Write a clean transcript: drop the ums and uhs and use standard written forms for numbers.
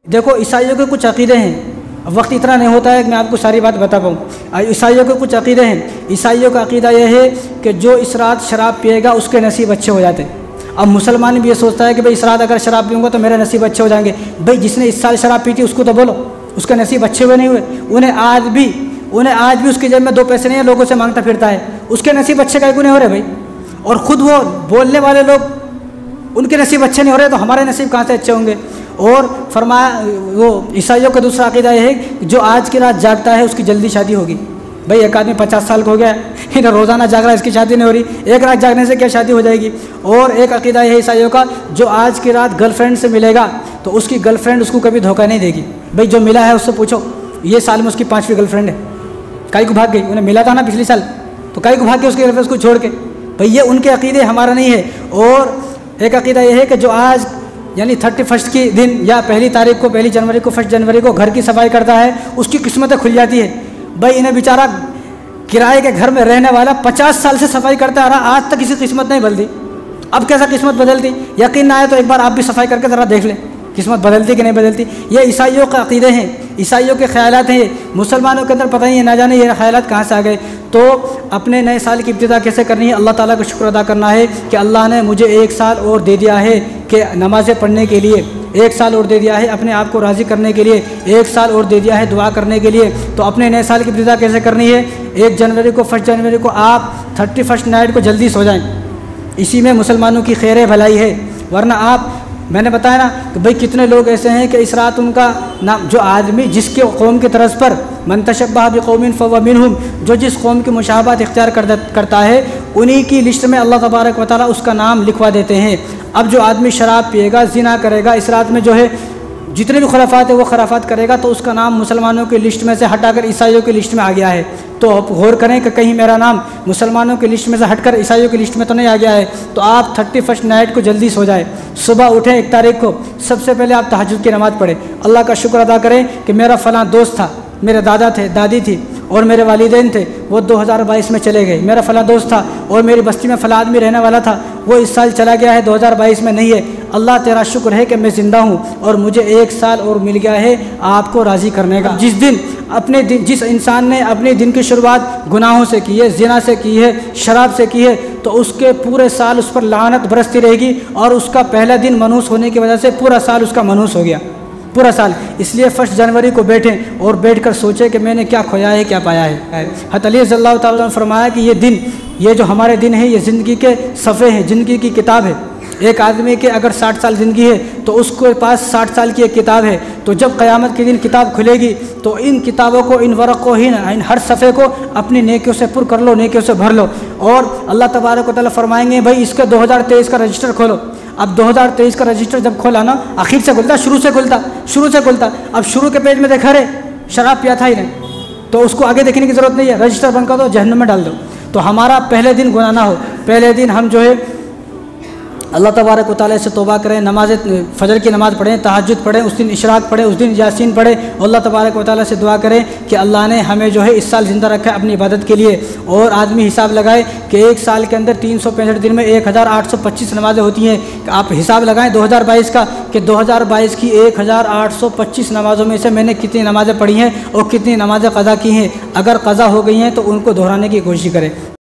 देखो, ईसाइयों के कुछ अक़ीदे हैं। अब वक्त इतना नहीं होता है कि मैं आपको सारी बात बता पाऊँ। ईसाइयों के कुछ अक़ीदे हैं। ईसाइयों का अक़ीदा यह है कि जो इस रात शराब पिएगा उसके नसीब अच्छे हो जाते हैं। अब मुसलमान भी ये सोचता है कि भाई इस रात अगर शराब पीऊँगा तो मेरे नसीब अच्छे हो जाएंगे। भाई जिसने इस साल शराब पी थी उसको तो बोलो उसके नसीब अच्छे हुए नहीं हुए। उन्हें आज भी उसकी जेब में 2 पैसे नहीं है, लोगों से मांगता फिरता है, उसके नसीब अच्छे काहे को नहीं हो रहे भाई। और ख़ुद वो बोलने वाले लोग उनके नसीब अच्छे नहीं हो रहे तो हमारे नसीब कहाँ से अच्छे होंगे। और फरमाया, वो ईसाइयों का दूसरा अक़ीदा यह है कि जो आज की रात जागता है उसकी जल्दी शादी होगी। भाई एक आदमी 50 साल का हो गया, इन्हें रोज़ाना जाग रहा है, इसकी शादी नहीं हो रही, एक रात जागने से क्या शादी हो जाएगी। और एक अक़ीदा यह है ईसाइयों का, जो आज की रात गर्लफ्रेंड से मिलेगा तो उसकी गर्लफ्रेंड उसको कभी धोखा नहीं देगी। भाई जो मिला है उससे पूछो, ये साल में उसकी 5वीं गर्लफ्रेंड है, काई को भाग गई। उन्हें मिला था ना पिछले साल, तो काई को भाग गई उसकी गर्लफ्रेंड को छोड़ के। भाई ये उनके अक़ीदे, हमारा नहीं है। और एक अक़ीदा यह है कि जो आज यानी 31 के दिन या पहली तारीख को, 1 जनवरी को, 1 जनवरी को घर की सफाई करता है उसकी किस्मतें खुल जाती है। भाई इन्हें बेचारा किराए के घर में रहने वाला 50 साल से सफाई करता आ रहा, आज तक किसी किस्मत नहीं बदलती। अब कैसा किस्मत बदलती, यकीन ना आए तो एक बार आप भी सफाई करके ज़रा देख लें किस्मत बदलती कि नहीं बदलती। ये ईसाइयों का अक़ीदे हैं, ईसाइयों के ख़यालात हैं। मुसलमानों के अंदर पता नहीं है, ना जाने ये ख़यालात कहाँ से आ गए। तो अपने नए साल की इब्तिदा कैसे करनी है, अल्लाह ताला का शुक्र अदा करना है कि अल्लाह ने मुझे 1 साल और दे दिया है कि नमाज़ें पढ़ने के लिए, 1 साल और दे दिया है अपने आप को राज़ी करने के लिए, 1 साल और दे दिया है दुआ करने के लिए। तो अपने नए साल की इब्तिदा कैसे करनी है, 1 जनवरी को, 1 जनवरी को आप 31 नाइट को जल्दी सो जाएँ, इसी में मुसलमानों की खैर भलाई है। वरना आप, मैंने बताया ना कि भाई कितने लोग ऐसे हैं कि इस रात उनका नाम, जो आदमी जिसके कौम की तरफ पर मन तशब्बह बिक़ौमिन फ़हुव मिनहुम, जो जिस कौम की मुशाबहत इख्तियार करता है उन्हीं की लिस्ट में अल्लाह तबारक व तआला उसका नाम लिखवा देते हैं। अब जो आदमी शराब पिएगा, ज़िना करेगा, इस रात में जो है जितने भी खुराफात है वो खुराफात करेगा, तो उसका नाम मुसलमानों की लिस्ट में से हटाकर ईसाइयों की लिस्ट में आ गया है। तो आप गौर करें कि कहीं मेरा नाम मुसलमानों की लिस्ट में से हटकर ईसाइयों की लिस्ट में तो नहीं आ गया है। तो आप 31 नाइट को जल्दी सो जाए, सुबह उठें 1 तारीख को, सबसे पहले आप तहज्जुद की नमाज़ पढ़ें, अल्लाह का शुक्र अदा करें कि मेरा फ़लाँ दोस्त था, मेरे दादा थे, दादी थी और मेरे वालिदैन थे, वो 2022 में चले गए। मेरा फ़लाँ दोस्त था और मेरी बस्ती में फ़लाँ आदमी रहने वाला था, वो इस साल चला गया है, 2022 में नहीं है। अल्लाह तेरा शुक्र है कि मैं ज़िंदा हूँ और मुझे 1 साल और मिल गया है आपको राज़ी करने का। जिस इंसान ने अपने दिन की शुरुआत गुनाहों से की है, ज़िना से की है, शराब से की है, तो उसके पूरे साल उस पर लानत बरसती रहेगी और उसका पहला दिन मनूस होने की वजह से पूरा साल उसका मनूस हो गया, पूरा साल। इसलिए 1 जनवरी को बैठें और बैठकर सोचें कि मैंने क्या खोया है, क्या पाया है। हज़रत अली रज़ियल्लाहु ताला ने फरमाया कि ये जो हमारे दिन है ये ज़िंदगी के सफ़े हैं, ज़िंदगी की किताब है। एक आदमी के अगर 60 साल ज़िंदगी है तो उसके पास 60 साल की एक किताब है। तो जब क़यामत के दिन किताब खुलेगी तो इन किताबों को, इन वरक़ को ही, इन हर सफ़े को अपनी नेकियों से पुर कर लो, नेकियों से भर लो। और अल्लाह तबारक व तआला फरमाएंगे भाई इसका 2023 का रजिस्टर खोलो। अब 2023 का रजिस्टर जब खोला ना, आखिर से खुलता, शुरू से खुलता। अब शुरू के पेज में देखा रे शराब पिया था ही नहीं, तो उसको आगे देखने की ज़रूरत नहीं है, रजिस्टर बंद कर दो, जहन्नम में डाल दो। तो हमारा पहले दिन गुनाह ना हो, पहले दिन हम जो है अल्लाह तबारक व तआला से तौबा करें, नमाज़ फ़जर की नमाज़ पढ़ें, तहज्जुद पढ़ें, उस दिन इशराक पढ़ें, उस दिन यासीन पढ़ें। अल्लाह तबारक व तआला से दुआ करें कि अल्लाह ने हमें जो है इस साल ज़िंदा रखा है अपनी इबादत के लिए। और आदमी हिसाब लगाए कि 1 साल के अंदर 365 दिन में 1825 नमाज़ें होती हैं। आप हिसाब लगाएं 2022 का कि 2022 की 1825 नमाज़ों में से मैंने कितनी नमाज़ें पढ़ी हैं और कितनी नमाज़ें क़ज़ा की हैं। अगर क़ज़ा हो गई हैं तो उनको दोहराने की कोशिश करें।